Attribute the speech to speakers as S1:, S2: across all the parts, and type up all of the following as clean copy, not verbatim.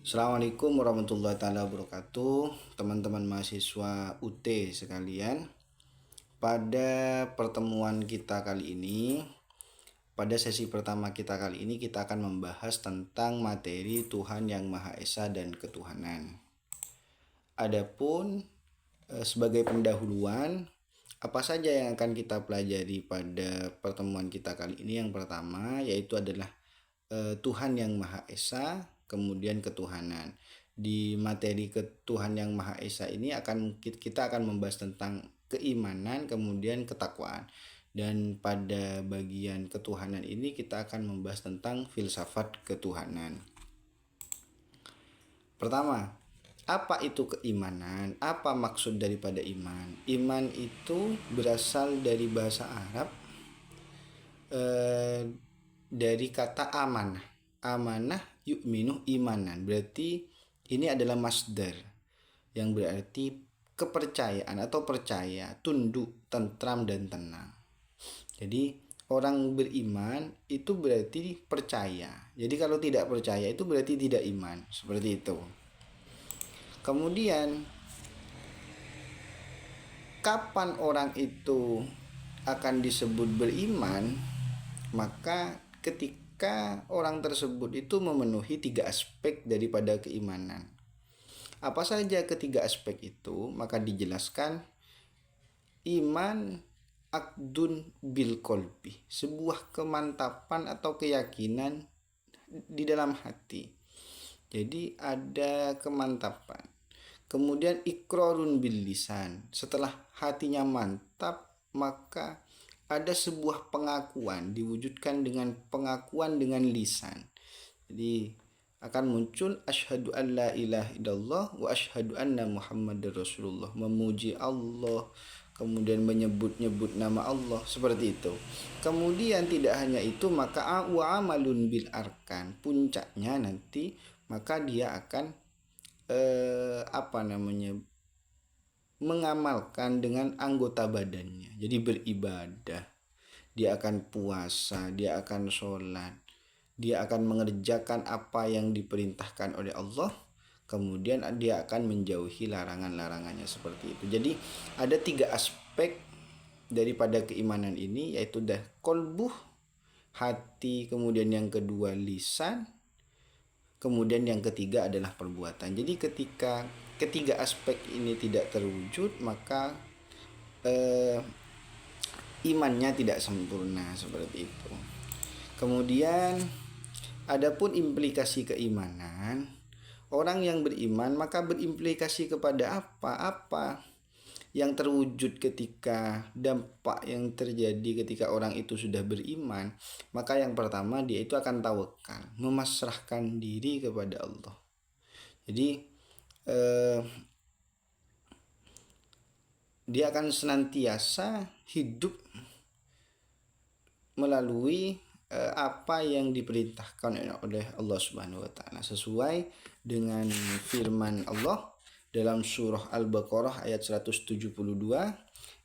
S1: Assalamualaikum warahmatullahi taala wabarakatuh, teman-teman mahasiswa UT sekalian. Pada pertemuan kita kali ini, pada sesi pertama kita kali ini kita akan membahas tentang materi Tuhan yang Maha Esa dan ketuhanan. Adapun sebagai pendahuluan, apa saja yang akan kita pelajari pada pertemuan kita kali ini? Yang pertama yaitu adalah Tuhan yang Maha Esa, kemudian ketuhanan. Di materi Tuhan yang Maha Esa ini kita akan membahas tentang keimanan, kemudian ketakwaan. Dan pada bagian ketuhanan ini kita akan membahas tentang filsafat ketuhanan. Pertama, apa itu keimanan? Apa maksud daripada iman? Iman itu berasal dari bahasa Arab, dari kata amanah. Amanah yu'minu imanan. Berarti ini adalah masdar yang berarti kepercayaan atau percaya, tunduk, tentram dan tenang. Jadi orang beriman itu berarti percaya. Jadi kalau tidak percaya itu berarti tidak iman. Seperti itu. Kemudian kapan orang itu akan disebut beriman? Maka ketika orang tersebut itu memenuhi 3 aspek daripada keimanan. Apa saja ketiga aspek itu? Maka dijelaskan iman akdun bil kolbi, sebuah kemantapan atau keyakinan di dalam hati. Jadi ada kemantapan. Kemudian ikrarun bil lisan, setelah hatinya mantap maka ada sebuah pengakuan, diwujudkan dengan pengakuan dengan lisan. Jadi akan muncul asyhadu an la ilaha illallah wa asyhadu anna muhammadar rasulullah, memuji Allah, kemudian menyebut-nyebut nama Allah, seperti itu. Kemudian tidak hanya itu, maka wa amalun bil arkan, puncaknya nanti maka dia akan mengamalkan dengan anggota badannya. Jadi beribadah, dia akan puasa, dia akan sholat, dia akan mengerjakan apa yang diperintahkan oleh Allah, kemudian dia akan menjauhi larangan-larangannya, seperti itu. Jadi ada 3 aspek daripada keimanan ini, yaitu kolbuh, hati, kemudian yang kedua lisan, kemudian yang ketiga adalah perbuatan. Jadi ketika ketiga aspek ini tidak terwujud, maka imannya tidak sempurna, seperti itu. Kemudian adapun implikasi keimanan, orang yang beriman maka berimplikasi kepada apa yang terwujud ketika dampak yang terjadi ketika orang itu sudah beriman. Maka yang pertama dia itu akan tawakal, memasrahkan diri kepada Allah. Jadi dia akan senantiasa hidup melalui apa yang diperintahkan oleh Allah Subhanahu wa taala, sesuai dengan firman Allah dalam surah Al-Baqarah ayat 172,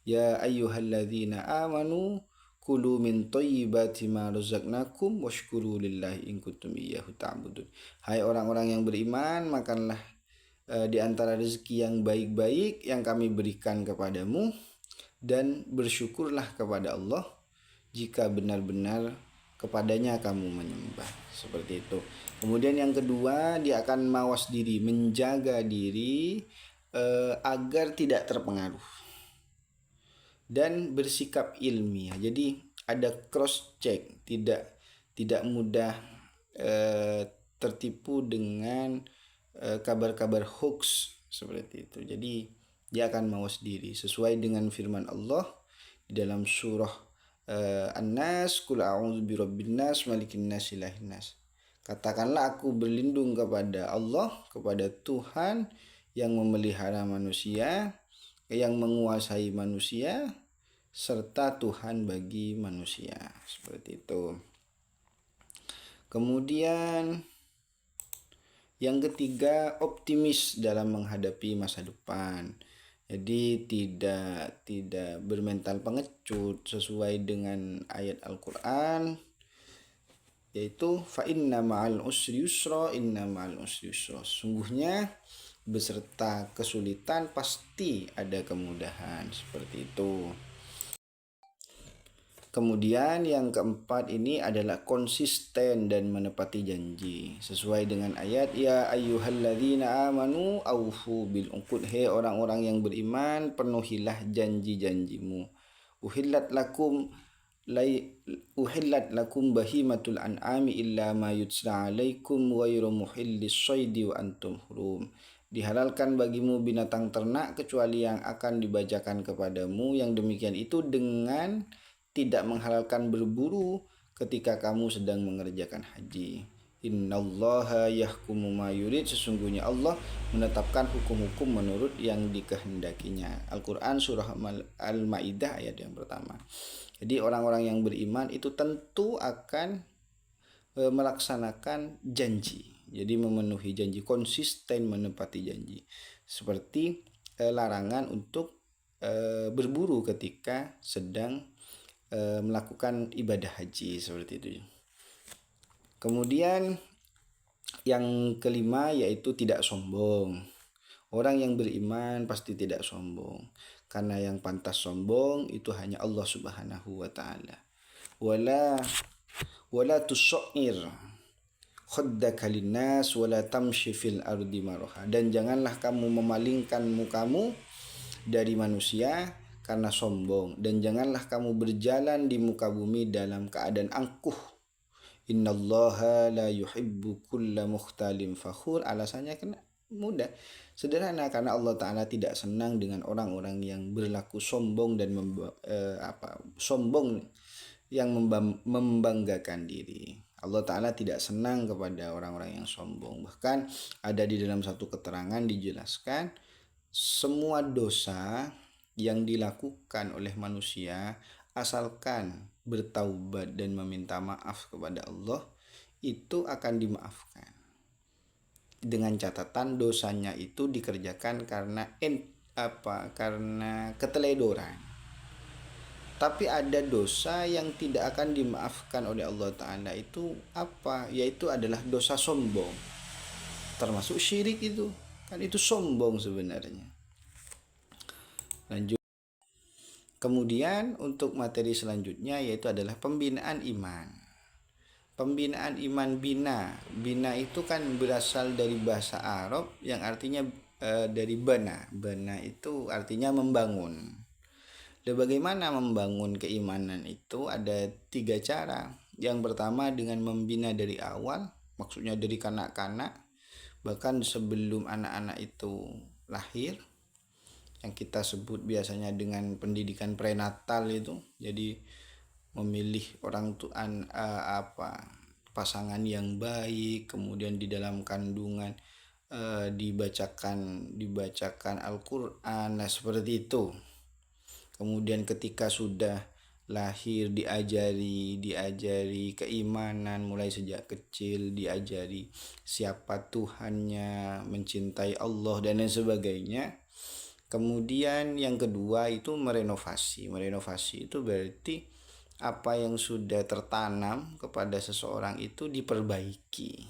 S1: ya ayyuhalladzina amanu kulu min thayyibati ma razaqnakum washkuru lillahi in kuntum iyyahu ta'budun. Hai orang-orang yang beriman, makanlah di antara rezeki yang baik-baik yang kami berikan kepadamu, dan bersyukurlah kepada Allah jika benar-benar kepadanya kamu menyembah, seperti itu. Kemudian yang kedua, dia akan mawas diri, menjaga diri agar tidak terpengaruh dan bersikap ilmiah. Jadi ada cross check, tidak mudah tertipu dengan kabar-kabar hoax, seperti itu. Jadi dia akan mawas diri sesuai dengan firman Allah di dalam surah An-Nas, qul a'udzu birabbin nas, malikin nas, ilahin nas. Katakanlah aku berlindung kepada Allah, kepada Tuhan yang memelihara manusia, yang menguasai manusia, serta Tuhan bagi manusia, seperti itu. Kemudian yang ketiga, optimis dalam menghadapi masa depan. Jadi tidak bermental pengecut, sesuai dengan ayat Al-Qur'an. yaitu fa inna ma'al usri yusra, inna ma'al usri yusra. Sungguhnya beserta kesulitan pasti ada kemudahan, seperti itu. Kemudian yang keempat ini adalah konsisten dan menepati janji. Sesuai dengan ayat, ya ayyuhalladzina amanu aufu bil uqud. Hei orang-orang yang beriman, penuhilah janji-janjimu. Uhillat lakum bahimatul an'ami illa ma yutsla alaikum ghairu muhillis shaidi wa antum hurum. Dihalalkan bagimu binatang ternak kecuali yang akan dibacakan kepadamu, yang demikian itu dengan tidak menghalalkan berburu ketika kamu sedang mengerjakan haji. Innallaha yahkumu ma yurid. Sesungguhnya Allah menetapkan hukum-hukum menurut yang dikehendakinya. Al-Quran surah Al-Ma'idah ayat yang pertama. Jadi orang-orang yang beriman itu tentu akan melaksanakan janji. Jadi memenuhi janji, konsisten menepati janji. Seperti larangan untuk berburu ketika sedang melakukan ibadah haji, seperti itu. Kemudian yang kelima yaitu tidak sombong. Orang yang beriman pasti tidak sombong, karena yang pantas sombong itu hanya Allah Subhanahu wa taala. Wala tusair khaddaka linnas wala tamshi fil ardi maraha. Dan janganlah kamu memalingkan mukamu dari manusia karena sombong, dan janganlah kamu berjalan di muka bumi dalam keadaan angkuh. Innallaha la yuhibbu kulla mukhtalin fakhur. Alasannya mudah, sederhana, karena Allah Ta'ala tidak senang dengan orang-orang yang berlaku sombong dan sombong yang membanggakan diri. Allah Ta'ala tidak senang kepada orang-orang yang sombong. Bahkan ada di dalam satu keterangan dijelaskan, semua dosa yang dilakukan oleh manusia asalkan bertaubat dan meminta maaf kepada Allah, itu akan dimaafkan. Dengan catatan dosanya itu dikerjakan karena keteledoran. Tapi ada dosa yang tidak akan dimaafkan oleh Allah Ta'ala, itu apa? Yaitu adalah dosa sombong. Termasuk syirik itu. Kan itu sombong sebenarnya. Lanjut. Kemudian untuk materi selanjutnya yaitu adalah pembinaan iman. Pembinaan iman, bina itu kan berasal dari bahasa Arab yang artinya dari bana. Bana itu artinya membangun. Dan bagaimana membangun keimanan itu? Ada 3 cara. Yang pertama dengan membina dari awal, maksudnya dari kanak-kanak, bahkan sebelum anak-anak itu lahir, yang kita sebut biasanya dengan pendidikan prenatal itu. Jadi memilih orang tua pasangan yang baik, kemudian di dalam kandungan dibacakan Al-Quran, nah seperti itu. Kemudian ketika sudah lahir diajari keimanan mulai sejak kecil, diajari siapa Tuhannya, mencintai Allah dan lain sebagainya. Kemudian yang kedua itu merenovasi. Merenovasi itu berarti apa yang sudah tertanam kepada seseorang itu diperbaiki.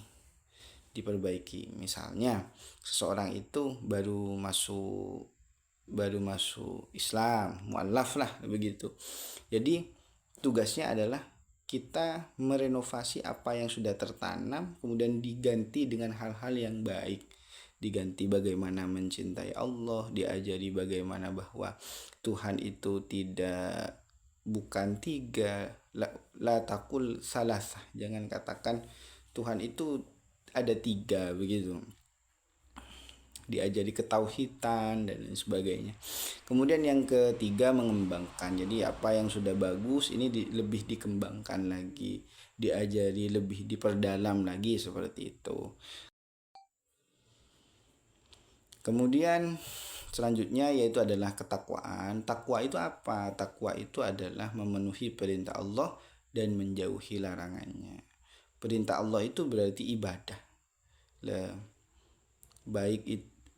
S1: Misalnya seseorang itu baru masuk Islam, mualaf lah begitu. Jadi tugasnya adalah kita merenovasi apa yang sudah tertanam, kemudian diganti dengan hal-hal yang baik. Diganti bagaimana mencintai Allah, diajari bagaimana bahwa Tuhan itu bukan 3, la taqul salasah, jangan katakan Tuhan itu ada 3 begitu. Diajari ketauhidan dan lain sebagainya. Kemudian yang ketiga mengembangkan. Jadi apa yang sudah bagus ini lebih dikembangkan lagi, diajari lebih diperdalam lagi, seperti itu. Kemudian selanjutnya yaitu adalah ketakwaan. Takwa itu apa? Takwa itu adalah memenuhi perintah Allah dan menjauhi larangannya. Perintah Allah itu berarti ibadah.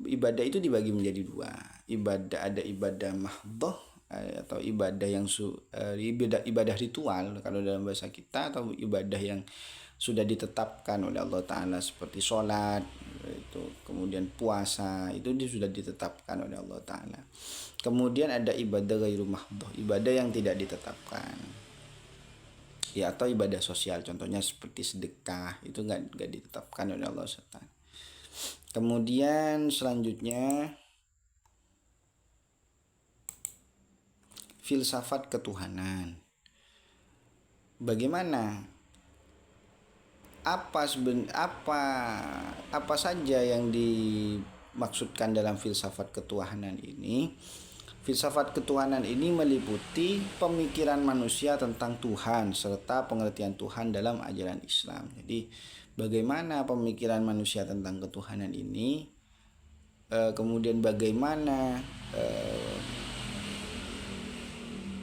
S1: Ibadah itu dibagi menjadi 2. Ada ibadah mahdhah atau ibadah yang ibadah ritual kalau dalam bahasa kita, atau ibadah yang sudah ditetapkan oleh Allah Ta'ala, seperti sholat itu, kemudian puasa itu sudah ditetapkan oleh Allah Ta'ala. Kemudian ada ibadah ghairu mahdhah, ibadah yang tidak ditetapkan ya, atau ibadah sosial, contohnya seperti sedekah, itu nggak ditetapkan oleh Allah Ta'ala. Kemudian selanjutnya filsafat ketuhanan. Bagaimana, apa saja yang dimaksudkan dalam filsafat ketuhanan ini? Filsafat ketuhanan ini meliputi pemikiran manusia tentang Tuhan serta pengertian Tuhan dalam ajaran Islam. Jadi bagaimana pemikiran manusia tentang ketuhanan ini, kemudian bagaimana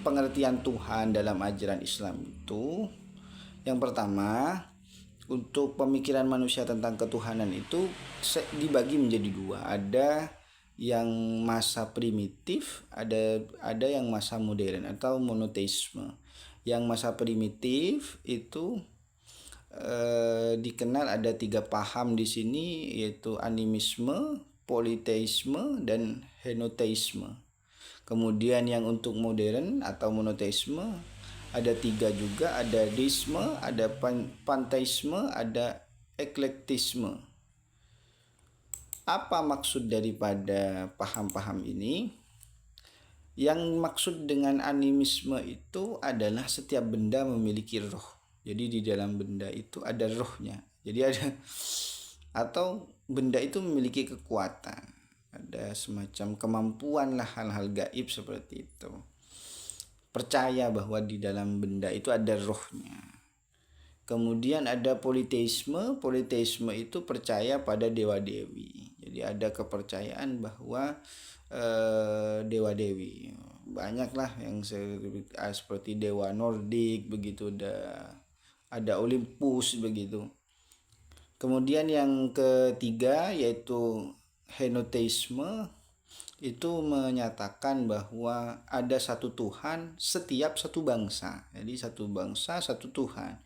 S1: pengertian Tuhan dalam ajaran Islam itu. Yang pertama, untuk pemikiran manusia tentang ketuhanan itu dibagi menjadi dua. Ada yang masa primitif, ada yang masa modern atau monoteisme. Yang masa primitif itu dikenal ada 3 paham di sini, yaitu animisme, politeisme, dan henoteisme. Kemudian yang untuk modern atau monoteisme ada 3 juga, ada deisme, ada panteisme, ada eklektisme. Apa maksud daripada paham-paham ini? Yang maksud dengan animisme itu adalah setiap benda memiliki roh. Jadi di dalam benda itu ada rohnya. Jadi ada, atau benda itu memiliki kekuatan, ada semacam kemampuan lah, hal-hal gaib seperti itu. Percaya bahwa di dalam benda itu ada rohnya. Kemudian ada politeisme. Politeisme itu percaya pada dewa-dewi. Jadi ada kepercayaan bahwa dewa-dewi. Banyaklah yang seperti dewa Nordik begitu, ada Olympus begitu. Kemudian yang ketiga yaitu henoteisme, itu menyatakan bahwa ada satu Tuhan setiap satu bangsa. Jadi satu bangsa satu Tuhan.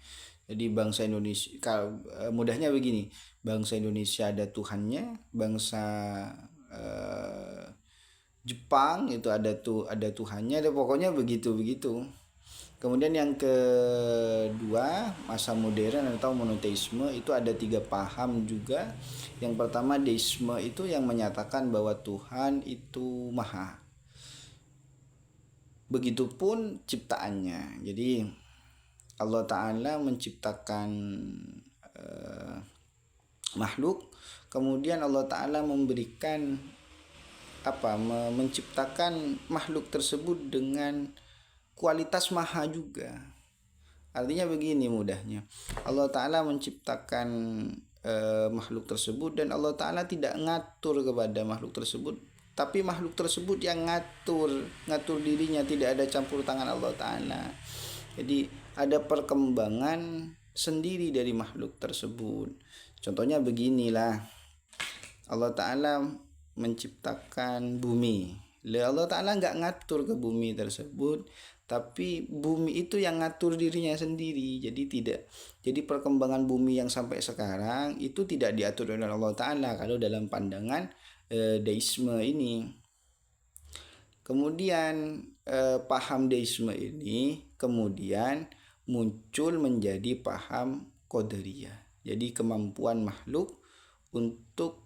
S1: Jadi bangsa Indonesia, mudahnya begini, bangsa Indonesia ada Tuhannya, bangsa Jepang itu ada Tuhannya, ada pokoknya begitu. Kemudian yang kedua, masa modern atau monoteisme, itu ada 3 paham juga. Yang pertama deisme, itu yang menyatakan bahwa Tuhan itu maha. Begitupun ciptaannya. Jadi Allah Ta'ala menciptakan makhluk, kemudian Allah Ta'ala memberikan menciptakan makhluk tersebut dengan kualitas maha juga. Artinya begini mudahnya, Allah Ta'ala menciptakan makhluk tersebut, dan Allah Ta'ala tidak ngatur kepada makhluk tersebut, tapi makhluk tersebut yang ngatur dirinya, tidak ada campur tangan Allah Ta'ala. Jadi ada perkembangan sendiri dari makhluk tersebut. Contohnya beginilah, Allah Ta'ala menciptakan bumi. Allah Ta'ala nggak ngatur ke bumi tersebut, tapi bumi itu yang ngatur dirinya sendiri. Jadi perkembangan bumi yang sampai sekarang itu tidak diatur oleh Allah Ta'ala kalau dalam pandangan deisme ini. Kemudian paham deisme ini kemudian muncul menjadi paham qadariyah. Jadi kemampuan makhluk untuk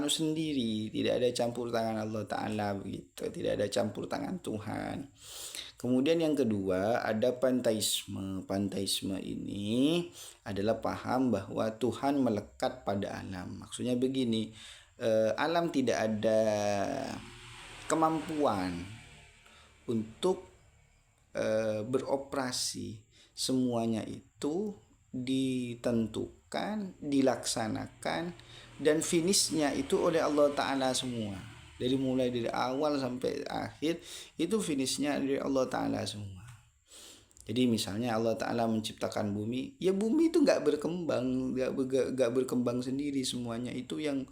S1: sendiri, tidak ada campur tangan Allah Ta'ala begitu, tidak ada campur tangan Tuhan. Kemudian yang kedua ada panteisme. Panteisme ini adalah paham bahwa Tuhan melekat pada alam. Maksudnya begini, alam tidak ada kemampuan untuk beroperasi. Semuanya itu ditentukan, dilaksanakan, dan finishnya itu oleh Allah Ta'ala semua. Mulai dari awal sampai akhir itu finishnya dari Allah Ta'ala semua. Jadi misalnya Allah Ta'ala menciptakan bumi, ya bumi itu gak berkembang sendiri semuanya. Itu yang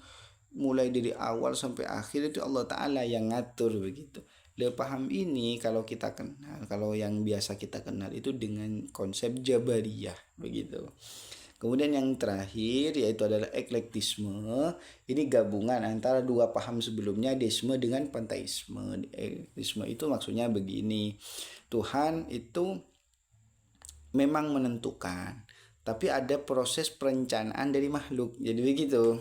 S1: mulai dari awal sampai akhir itu Allah Ta'ala yang ngatur begitu. Paham ini kalau kita kenal, kalau yang biasa kita kenal itu dengan konsep Jabariyah begitu. Kemudian yang terakhir yaitu adalah eklektisme. Ini gabungan antara dua paham sebelumnya, deisme dengan panteisme. Eklektisme itu maksudnya begini. Tuhan itu memang menentukan, tapi ada proses perencanaan dari makhluk. Jadi begitu.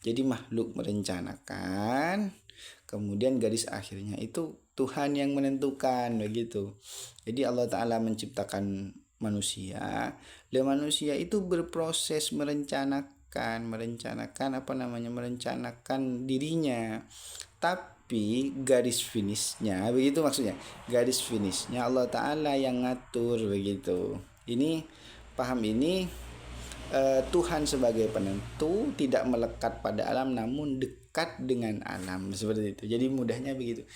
S1: Jadi makhluk merencanakan, kemudian garis akhirnya itu Tuhan yang menentukan begitu. Jadi Allah Ta'ala menciptakan manusia, dan manusia itu berproses merencanakan dirinya. Tapi garis finishnya begitu, maksudnya garis finishnya Allah Ta'ala yang ngatur begitu. Ini paham ini, Tuhan sebagai penentu tidak melekat pada alam namun dekat dengan alam, seperti itu. Jadi mudahnya begitu.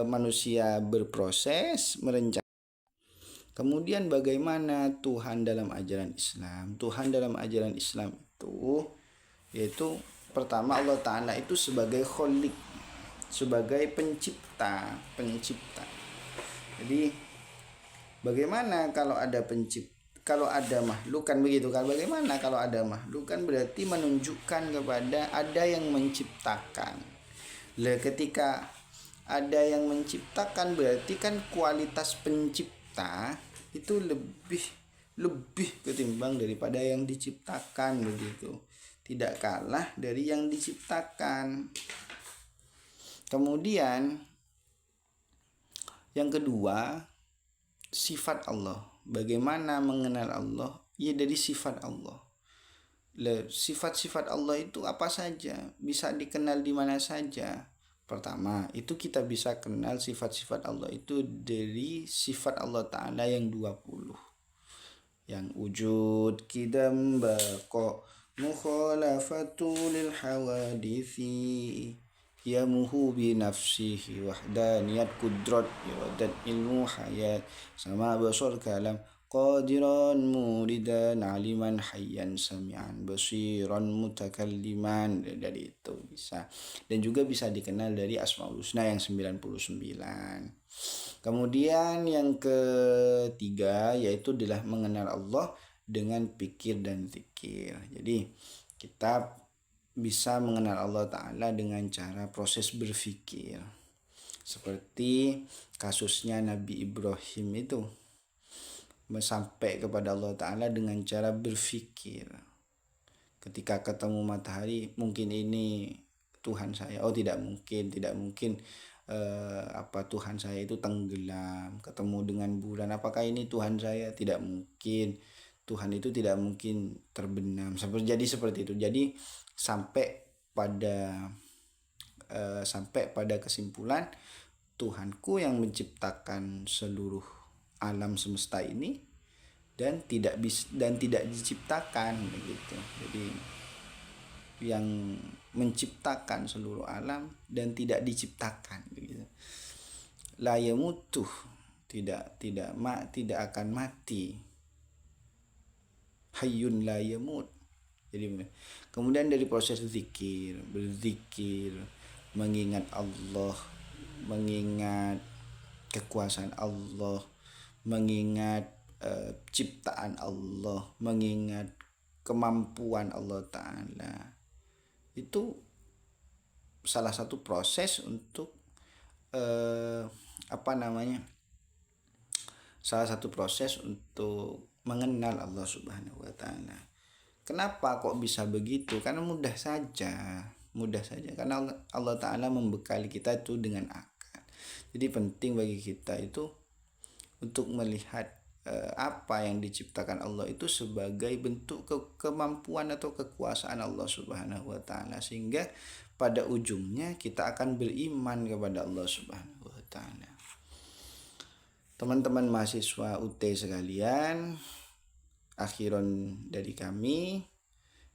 S1: Manusia berproses merencanakan. Kemudian bagaimana Tuhan dalam ajaran Islam? Tuhan dalam ajaran Islam itu yaitu pertama Allah Ta'ala itu sebagai kholik, sebagai pencipta. Jadi bagaimana kalau ada kalau ada makhluk kan begitu kan? Bagaimana kalau ada makhluk kan berarti menunjukkan kepada ada yang menciptakan. Ketika ada yang menciptakan berarti kan kualitas pencipta itu lebih ketimbang daripada yang diciptakan begitu. Tidak kalah dari yang diciptakan. Kemudian yang kedua, sifat Allah. Bagaimana mengenal Allah? Ya dari sifat Allah. Sifat-sifat Allah itu apa saja? Bisa dikenal di mana saja. Pertama, itu kita bisa kenal sifat-sifat Allah itu dari sifat Allah Ta'ala yang 20. Yang wujud, qidam, baqa, mukhalafatu lil hawadithi, yamuhu bi nafsihi, wahdaniyat, kudrat, iradat, ilmu, hayat, sama basar, kalam, qadiran, muridan, aliman, hayyan, sami'an, basiran, mutakalliman. Dari itu bisa. Dan juga bisa dikenal dari Asmaul Husna yang 99. Kemudian yang ketiga yaitu adalah mengenal Allah dengan pikir dan zikir. Jadi kita bisa mengenal Allah Ta'ala dengan cara proses berpikir. Seperti kasusnya Nabi Ibrahim itu, sampai kepada Allah Ta'ala dengan cara berpikir. Ketika ketemu matahari, mungkin ini Tuhan saya. Oh, tidak mungkin Tuhan saya itu tenggelam. Ketemu dengan bulan, apakah ini Tuhan saya? Tidak mungkin. Tuhan itu tidak mungkin terbenam. Jadi seperti itu. Jadi sampai pada kesimpulan Tuhanku yang menciptakan seluruh alam semesta ini dan tidak diciptakan begitu. Jadi yang menciptakan seluruh alam dan tidak diciptakan begitu. La yamutu, tidak akan mati. Hayyun la yamut. Jadi kemudian dari proses berzikir, mengingat Allah, mengingat kekuasaan Allah, mengingat ciptaan Allah, mengingat kemampuan Allah Ta'ala. Itu salah satu proses untuk salah satu proses untuk mengenal Allah Subhanahu wa Ta'ala. Kenapa kok bisa begitu? Karena mudah saja karena Allah Ta'ala membekali kita itu dengan akal. Jadi penting bagi kita itu untuk melihat apa yang diciptakan Allah itu sebagai bentuk kemampuan atau kekuasaan Allah Subhanahu wa Ta'ala, sehingga pada ujungnya kita akan beriman kepada Allah Subhanahu wa Ta'ala. Teman-teman mahasiswa UT sekalian, akhiran dari kami,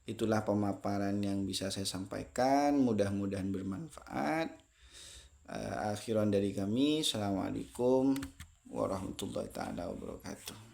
S1: itulah pemaparan yang bisa saya sampaikan, mudah-mudahan bermanfaat. Akhiran dari kami, Assalamualaikum warahmatullahi taala wabarakatuh.